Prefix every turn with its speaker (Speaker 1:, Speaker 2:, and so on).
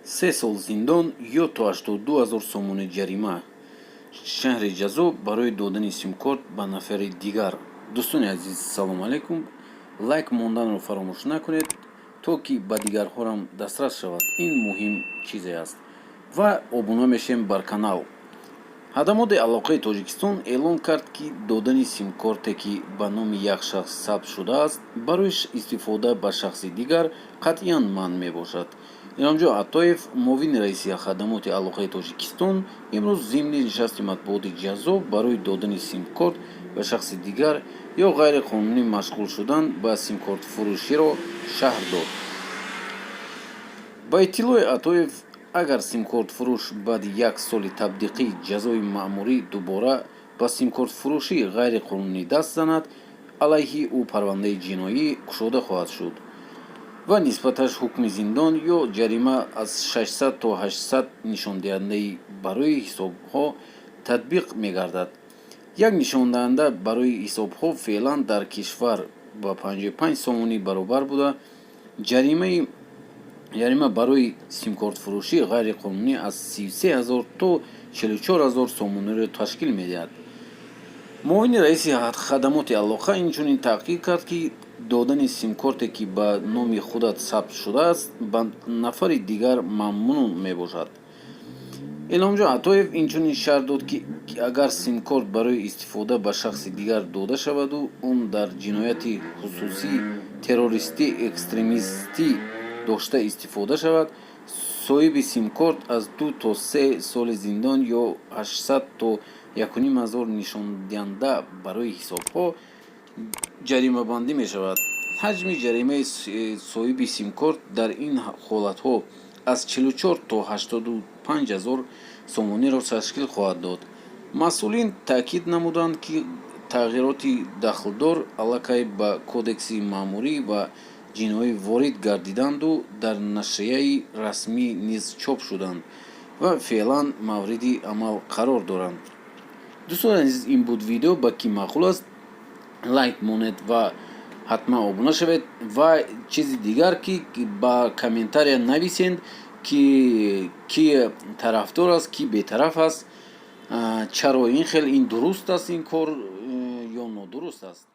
Speaker 1: 3 сол зиндон ё то 82 000 сомони ҷарима. Шаҳри ҷазо барои додани симкорт ба нафари дигар. Дӯстони азиз, салому алайкум. Лайк монданро фаромӯш накунед, то ки ба дигарҳорам дастрас шавад. Ин муҳим чизе аст. Ва обуна мешем бар канал. ҳадамоди алоқаи Тоҷикистон эълон кард, ки додани симкорте, ки ба номи як шахс сабт шудааст, барои истифода ба шахси дигар қатъиян манъ мебошад. Иномҷо Атоев, муовини раиси хадамоти алоқаи Тоҷикистон, имрӯз зимни нишасти матбуоти ҷазо барои додани симкорт ба шахси дигар ё ғайриқонунӣ машғул шудан ба симкортфурӯширо шаҳр дод. Ба иттилои Атоев, агар симкортфурӯш баъди як соли татбиқи ҷазои маъмурӣ дубора ба симкортфурӯшии ғайриқонунӣ даст занад, алайҳи ӯ парвандаи ҷиноӣ кушода хоҳад шуд ва нисбаташ ҳукми зиндон ё ҷарима аз 600 то 800 нишондиҳандаи барои ҳисобҳо татбиқ мегардад. Як нишондаҳанда барои ҳисобҳо феълан дар кишвар ба 55 сомонӣ баробар буда, ҷарима барои симкортфурӯшии ғайриқонунӣ аз 33 000 то 44 000 сомониро ташкил медиҳад. муовини раиси хадамоти алоқа инчунин таъқиб кард, ки додани симкорте, ки ба номи худат сабт шудааст, ба нафари дигар мамнӯъ мебошад. эъломҷо Атоев инчунин шарҳ дод, ки агар симкорт барои истифода ба шахси дигар дода шаваду он дар ҷинояти хусусӣ, террористӣ, экстремистӣ дошта истифода шавад, соҳиби симкорт аз 2 то 3 соли зиндон ё 800 то 1500 нишондиҳанда барои ҳисобҳо ҷаримабандӣ мешавад. ҳаҷми ҷаримаи соҳиби симкорт дар ин ҳолатҳо аз 44 то 85 000 сомониро ташкил хоҳад дод. масъулин таъкид намуданд, ки тағйироти дахлдор аллакай ба кодекси маъмурӣ ва ҷиноӣ ворид гардиданду дар нашрияи расмӣ низ чоп шуданд ва феълан мавриди амал қарор доранд. дӯстони азиз, ин буд видео. ба ки маъқул аст, лайк монед ва ҳатман обуна шавед ва чизи дигар, ки ба комментария нависед, ки тарафдор аст, ки бетараф аст, чаро ин хел ин дуруст аст ин кор ё нодуруст аст.